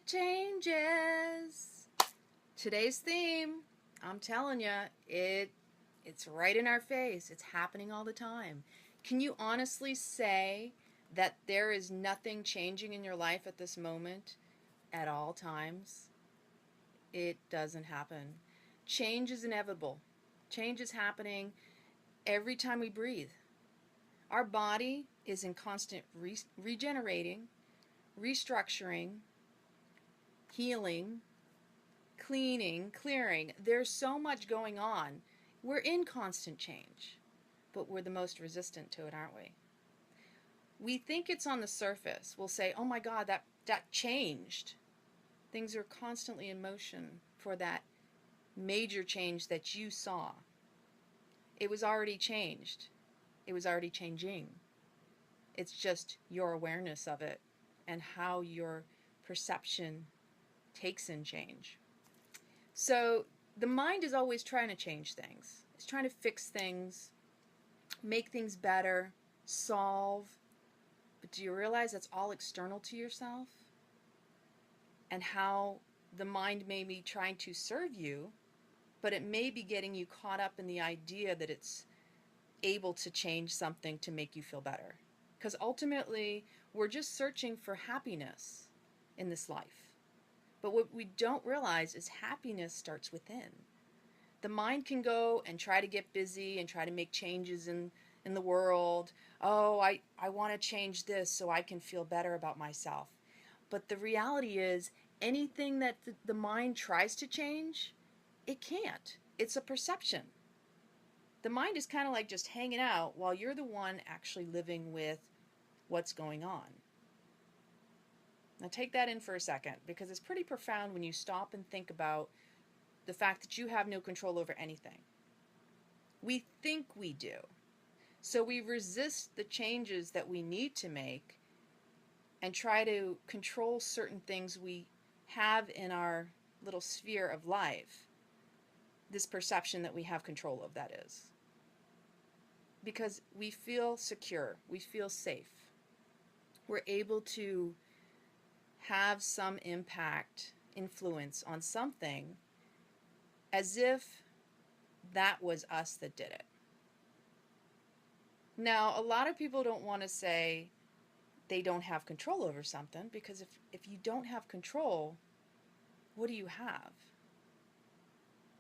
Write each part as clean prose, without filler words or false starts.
Changes. Today's theme, I'm telling you, it's right in our face. It's happening all the time. Can you honestly say that there is nothing changing in your life at this moment at all times? It doesn't happen. Change is inevitable. Change is happening every time we breathe. Our body is in constant regenerating, restructuring, healing, cleaning, clearing. There's so much going on. We're in constant change, but we're the most resistant to it, aren't we? We think it's on the surface. We'll say, oh my God, that changed. Things are constantly in motion for that major change that you saw. It was already changed. It was already changing. It's just your awareness of it and how your perception takes in change. So the mind is always trying to change things. It's trying to fix things, make things better, solve. But do you realize that's all external to yourself? And how the mind may be trying to serve you, but it may be getting you caught up in the idea that it's able to change something to make you feel better. Because ultimately, we're just searching for happiness in this life. But what we don't realize is happiness starts within. The mind can go and try to get busy and try to make changes in the world. Oh, I want to change this so I can feel better about myself. But the reality is, anything that the mind tries to change, it can't. It's a perception. The mind is kind of like just hanging out while you're the one actually living with what's going on. Now take that in for a second, because it's pretty profound when you stop and think about the fact that you have no control over anything. We think we do. So we resist the changes that we need to make and try to control certain things we have in our little sphere of life. This perception that we have control of, that is. Because we feel secure, we feel safe. We're able to have some impact, influence on something as if that was us that did it. Now, a lot of people don't want to say they don't have control over something, because if you don't have control, what do you have?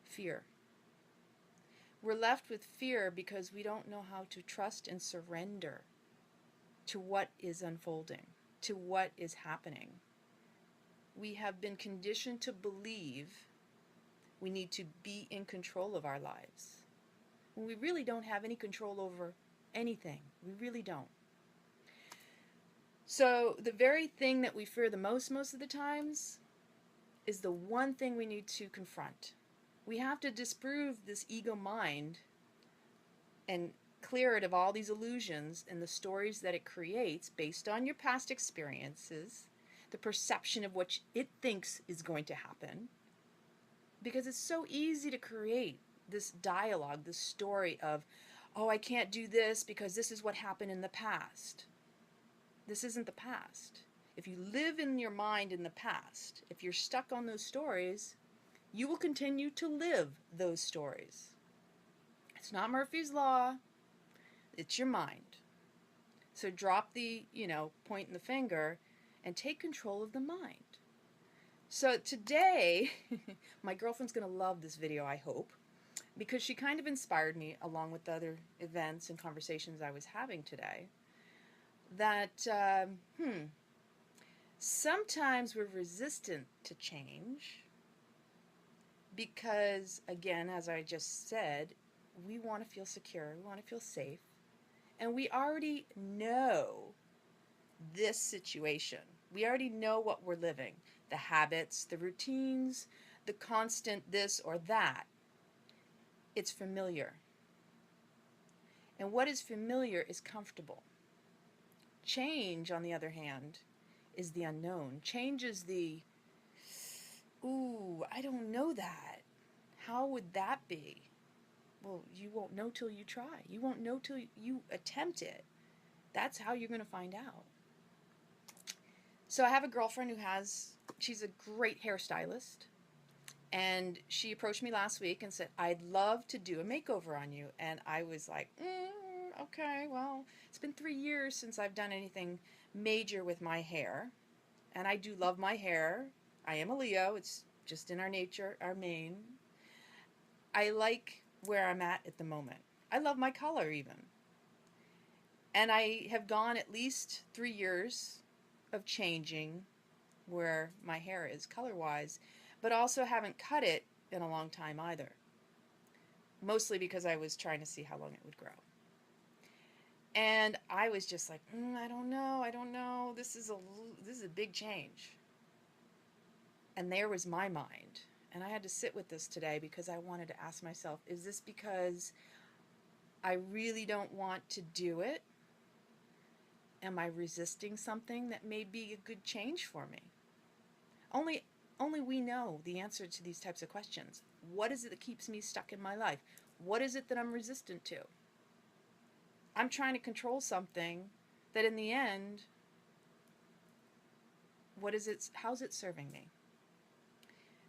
Fear. We're left with fear because we don't know how to trust and surrender to what is unfolding, to what is happening. We have been conditioned to believe we need to be in control of our lives, when we really don't have any control over anything. We really don't. So the very thing that we fear the most of the times is the one thing we need to confront. We have to disprove this ego mind and clear it of all these illusions and the stories that it creates based on your past experiences, the perception of what it thinks is going to happen. Because it's so easy to create this dialogue, this story of, oh, I can't do this because this is what happened in the past. This isn't the past. If you live in your mind in the past, if you're stuck on those stories, you will continue to live those stories. It's not Murphy's Law. It's your mind. So drop the, point in the finger and take control of the mind. So today, my girlfriend's going to love this video, I hope, because she kind of inspired me, along with the other events and conversations I was having today, that sometimes we're resistant to change because, again, as I just said, we want to feel secure, we want to feel safe, and we already know this situation. We already know what we're living, the habits, the routines, the constant this or that. It's familiar. And what is familiar is comfortable. Change, on the other hand, is the unknown. Change is the, ooh, I don't know that. How would that be? Well, you won't know till you try. You won't know till you attempt it. That's how you're going to find out. So I have a girlfriend she's a great hairstylist. And she approached me last week and said, I'd love to do a makeover on you. And I was like, okay, well, it's been 3 years since I've done anything major with my hair. And I do love my hair. I am a Leo. It's just in our nature, our main. I like where I'm at the moment. I love my color even. And I have gone at least 3 years of changing where my hair is color-wise, but also haven't cut it in a long time either. Mostly because I was trying to see how long it would grow. And I was just like, I don't know. This is a big change. And there was my mind. And I had to sit with this today because I wanted to ask myself, is this because I really don't want to do it? Am I resisting something that may be a good change for me? Only we know the answer to these types of questions. What is it that keeps me stuck in my life? What is it that I'm resistant to? I'm trying to control something that in the end, how's it serving me?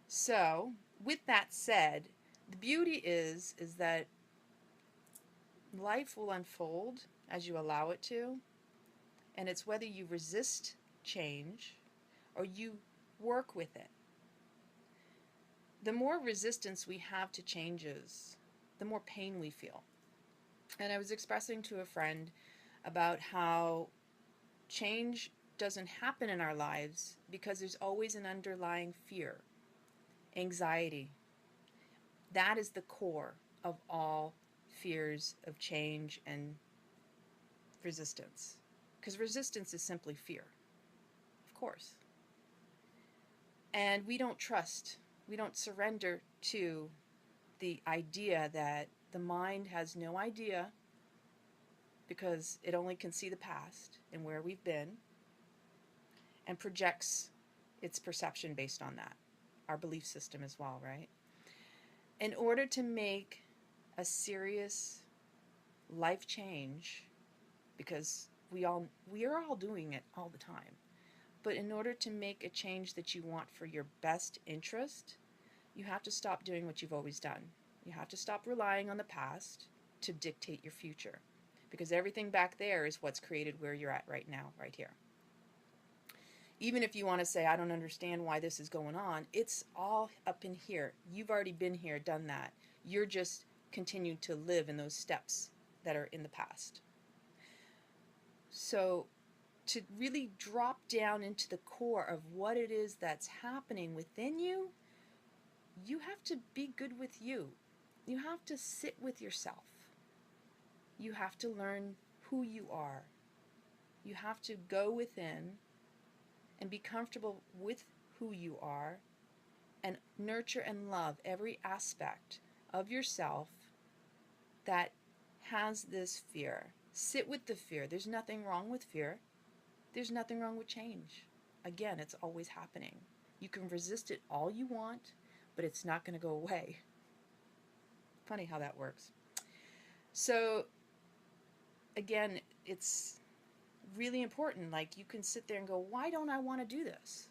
So, with that said, the beauty is that life will unfold as you allow it to, and it's whether you resist change or you work with it. The more resistance we have to changes, the more pain we feel. And I was expressing to a friend about how change doesn't happen in our lives because there's always an underlying fear, anxiety. That is the core of all fears of change and resistance. Because resistance is simply fear, of course. And we don't trust, we don't surrender to the idea that the mind has no idea because it only can see the past and where we've been and projects its perception based on that, our belief system as well, right? In order to make a serious life change, because we are all doing it all the time, but in order to make a change that you want for your best interest, you have to stop doing what you've always done. You have to stop relying on the past to dictate your future, because everything back there is what's created where you're at right now, right here. Even if you want to say, I don't understand why this is going on, it's all up in here. You've already been here, done that. You're just continuing to live in those steps that are in the past. So to really drop down into the core of what it is that's happening within you, you have to be good with you. You have to sit with yourself. You have to learn who you are. You have to go within and be comfortable with who you are and nurture and love every aspect of yourself that has this fear. Sit with the fear. There's nothing wrong with fear. There's nothing wrong with change. Again, it's always happening. You can resist it all you want, but it's not going to go away. Funny how that works. So, again, it's really important. Like, you can sit there and go, why don't I want to do this?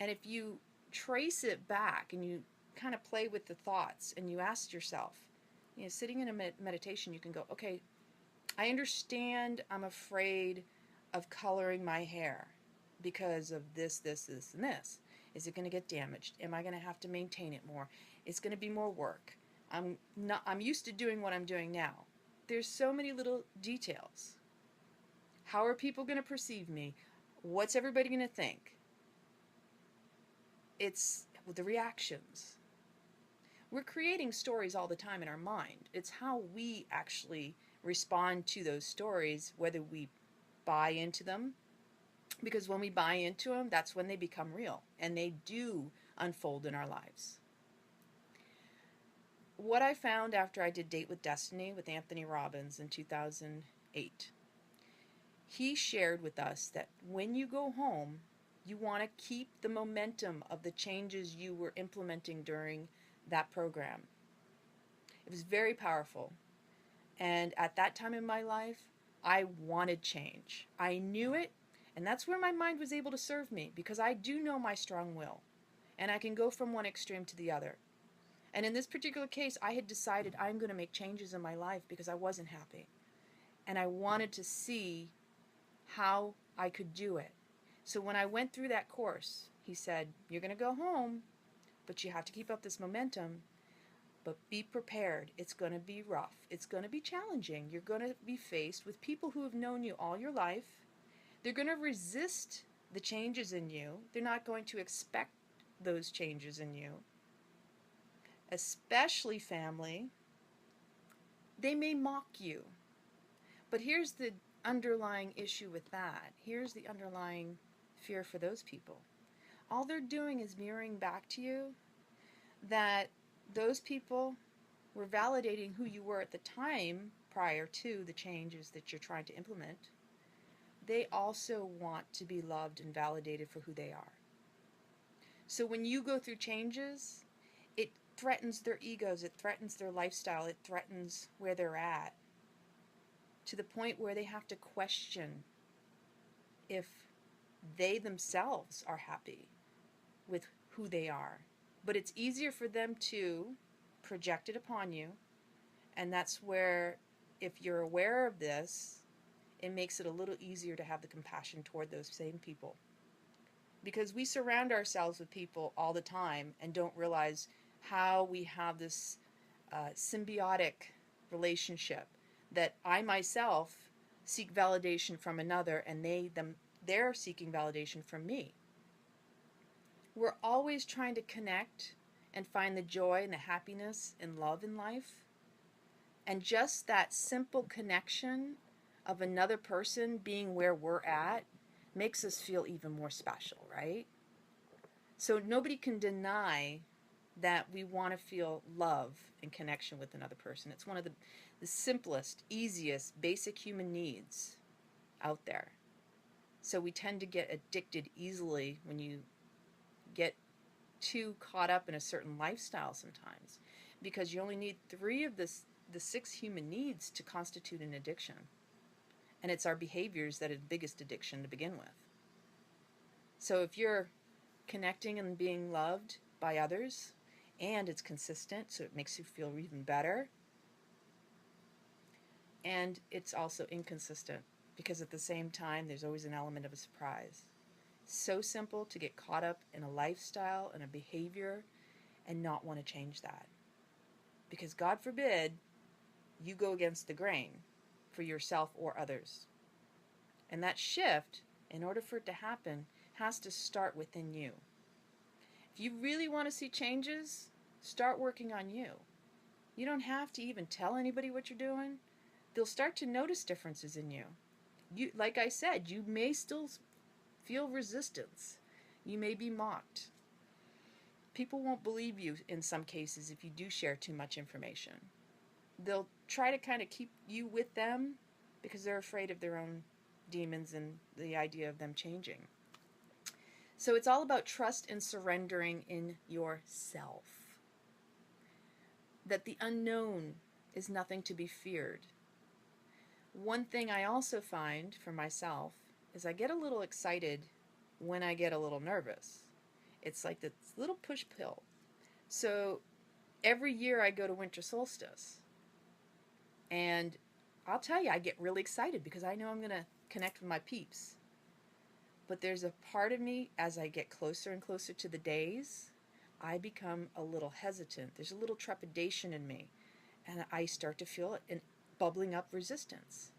And if you trace it back and you kind of play with the thoughts and you ask yourself, sitting in a meditation, you can go, okay, I understand I'm afraid of coloring my hair because of this, and this. Is it going to get damaged? Am I going to have to maintain it more? It's going to be more work. I'm used to doing what I'm doing now. There's so many little details. How are people going to perceive me? What's everybody going to think? It's the reactions. We're creating stories all the time in our mind. It's how we actually respond to those stories, whether we buy into them. Because when we buy into them, that's when they become real. And they do unfold in our lives. What I found after I did Date with Destiny with Anthony Robbins in 2008, he shared with us that when you go home, you want to keep the momentum of the changes you were implementing during that program. It was very powerful. And at that time in my life, I wanted change. I knew it, And that's where my mind was able to serve me, because I do know my strong will. And I can go from one extreme to the other. And in this particular case, I had decided I'm going to make changes in my life because I wasn't happy. And I wanted to see how I could do it. So when I went through that course, he said, you're going to go home, but you have to keep up this momentum. But be prepared. It's going to be rough. It's going to be challenging. You're going to be faced with people who have known you all your life. They're going to resist the changes in you. They're not going to expect those changes in you. Especially family. They may mock you. But here's the underlying issue with that. Here's the underlying fear for those people. All they're doing is mirroring back to you that those people were validating who you were at the time prior to the changes that you're trying to implement. They also want to be loved and validated for who they are. So when you go through changes, it threatens their egos, it threatens their lifestyle, it threatens where they're at, to the point where they have to question if they themselves are happy with who they are. But it's easier for them to project it upon you, and that's where, if you're aware of this, it makes it a little easier to have the compassion toward those same people. Because we surround ourselves with people all the time and don't realize how we have this symbiotic relationship, that I myself seek validation from another, and they're seeking validation from me. We're always trying to connect and find the joy and the happiness and love in life. And just that simple connection of another person being where we're at makes us feel even more special, right? So nobody can deny that we want to feel love and connection with another person. It's one of the simplest, easiest, basic human needs out there. So we tend to get addicted easily when you get too caught up in a certain lifestyle sometimes, because you only need 3 of the 6 human needs to constitute an addiction. And it's our behaviors that are the biggest addiction to begin with. So if you're connecting and being loved by others, and it's consistent, so it makes you feel even better, and it's also inconsistent, because at the same time there's always an element of a surprise. So simple to get caught up in a lifestyle and a behavior and not want to change that. Because God forbid you go against the grain for yourself or others. And that shift, in order for it to happen, has to start within you. If you really want to see changes, start working on you. You don't have to even tell anybody what you're doing. They'll start to notice differences in you. Like I said, you may still feel resistance. You may be mocked. People won't believe you in some cases if you do share too much information. They'll try to kind of keep you with them because they're afraid of their own demons and the idea of them changing. So it's all about trust and surrendering in yourself. That the unknown is nothing to be feared. One thing I also find for myself is I get a little excited when I get a little nervous. It's like this little push pill. So every year I go to winter solstice. And I'll tell you, I get really excited because I know I'm going to connect with my peeps. But there's a part of me, as I get closer and closer to the days, I become a little hesitant. There's a little trepidation in me. And I start to feel an bubbling up resistance.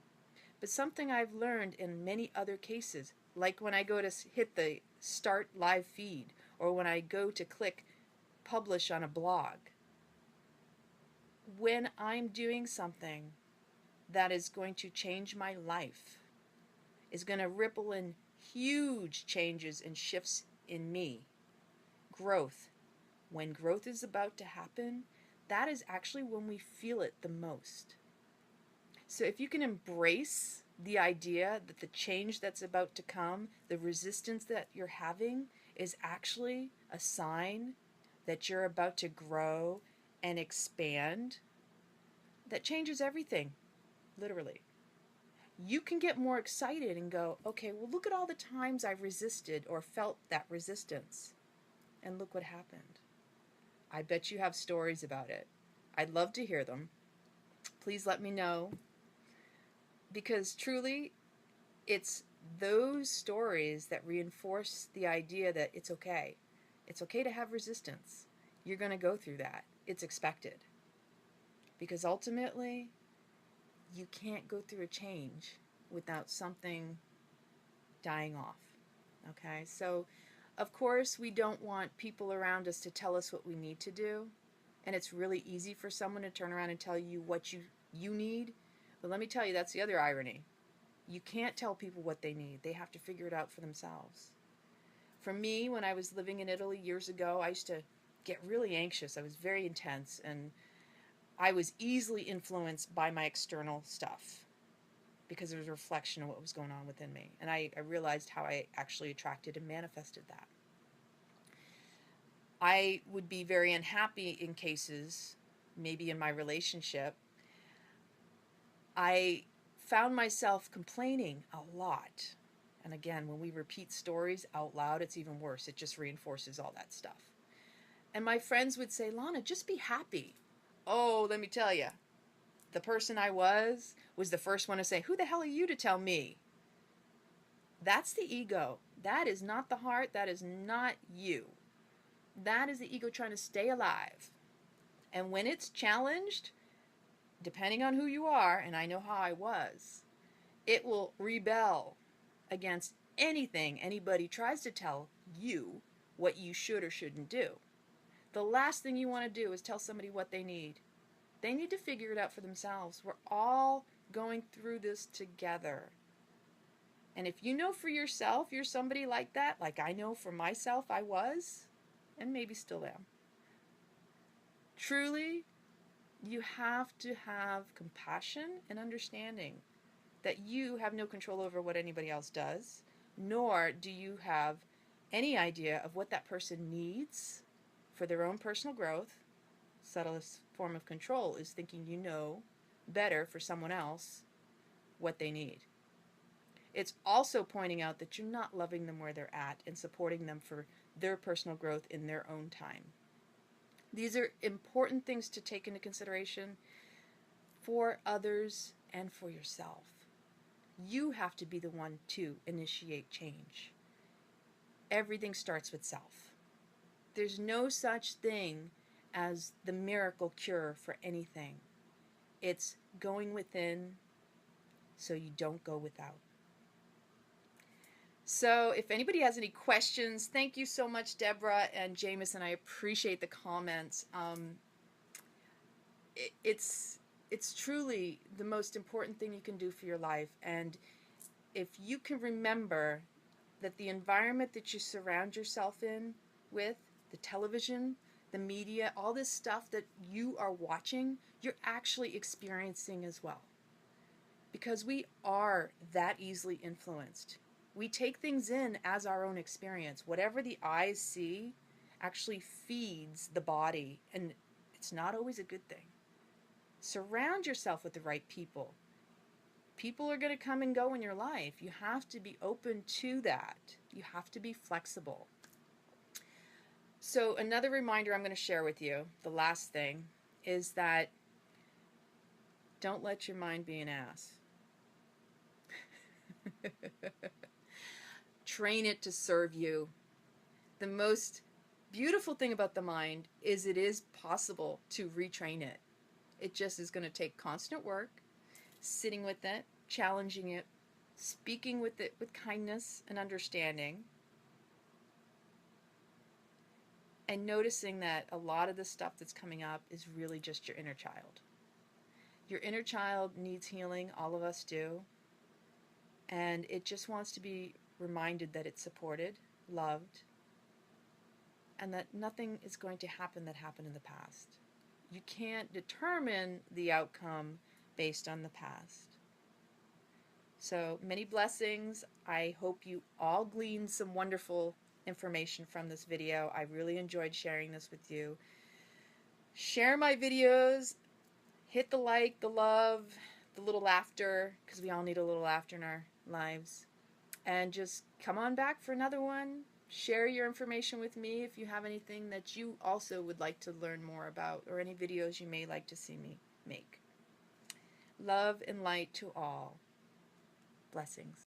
But something I've learned in many other cases, like when I go to hit the start live feed, or when I go to click publish on a blog, when I'm doing something that is going to change my life, is going to ripple in huge changes and shifts in me, growth, when growth is about to happen, that is actually when we feel it the most. So if you can embrace the idea that the change that's about to come, the resistance that you're having, is actually a sign that you're about to grow and expand, that changes everything, literally. you can get more excited and go, okay, well, look at all the times I've resisted or felt that resistance. And look what happened. I bet you have stories about it. I'd love to hear them. Please let me know. Because truly, it's those stories that reinforce the idea that it's okay. It's okay to have resistance. You're going to go through that. It's expected. Because ultimately, you can't go through a change without something dying off. Okay? So, of course, we don't want people around us to tell us what we need to do. And it's really easy for someone to turn around and tell you what you need. But let me tell you, that's the other irony. You can't tell people what they need. They have to figure it out for themselves. For me, when I was living in Italy years ago, I used to get really anxious. I was very intense, and I was easily influenced by my external stuff because it was a reflection of what was going on within me. And I realized how I actually attracted and manifested that. I would be very unhappy in cases, maybe in my relationship. I found myself complaining a lot. And again, when we repeat stories out loud, it's even worse. It just reinforces all that stuff. And my friends would say, Lana, just be happy. Oh, let me tell you, the person I was the first one to say, who the hell are you to tell me? That's the ego. That is not the heart. That is not you. That is the ego trying to stay alive. And when it's challenged, depending on who you are, and I know how I was, it will rebel against anything anybody tries to tell you what you should or shouldn't do. The last thing you want to do is tell somebody what they need. They need to figure it out for themselves. We're all going through this together. And if you know for yourself you're somebody like that, like I know for myself I was, and maybe still am, truly, you have to have compassion and understanding that you have no control over what anybody else does, nor do you have any idea of what that person needs for their own personal growth. Subtlest form of control is thinking you know better for someone else what they need. It's also pointing out that you're not loving them where they're at and supporting them for their personal growth in their own time. These are important things to take into consideration for others and for yourself. You have to be the one to initiate change. Everything starts with self. There's no such thing as the miracle cure for anything. It's going within so you don't go without. So if anybody has any questions, thank you so much, Deborah and Jameson. I appreciate the comments. It's truly the most important thing you can do for your life. And if you can remember that the environment that you surround yourself in with, the television, the media, all this stuff that you are watching, you're actually experiencing as well. Because we are that easily influenced. We take things in as our own experience. Whatever the eyes see actually feeds the body, and it's not always a good thing. Surround yourself with the right people. People are going to come and go in your life. You have to be open to that. You have to be flexible. So another reminder I'm going to share with you, the last thing, is that don't let your mind be an ass. Train it to serve you. The most beautiful thing about the mind is it is possible to retrain it. It just is going to take constant work, sitting with it, challenging it, speaking with it with kindness and understanding, and noticing that a lot of the stuff that's coming up is really just your inner child. Your inner child needs healing. All of us do. And it just wants to be reminded that it's supported, loved, and that nothing is going to happen that happened in the past. You can't determine the outcome based on the past. So many blessings. I hope you all gleaned some wonderful information from this video. I really enjoyed sharing this with you. Share my videos. Hit the like, the love. the little laughter, because we all need a little laughter in our lives. And just come on back for another one. Share your information with me if you have anything that you also would like to learn more about, or any videos you may like to see me make. Love and light to all. Blessings.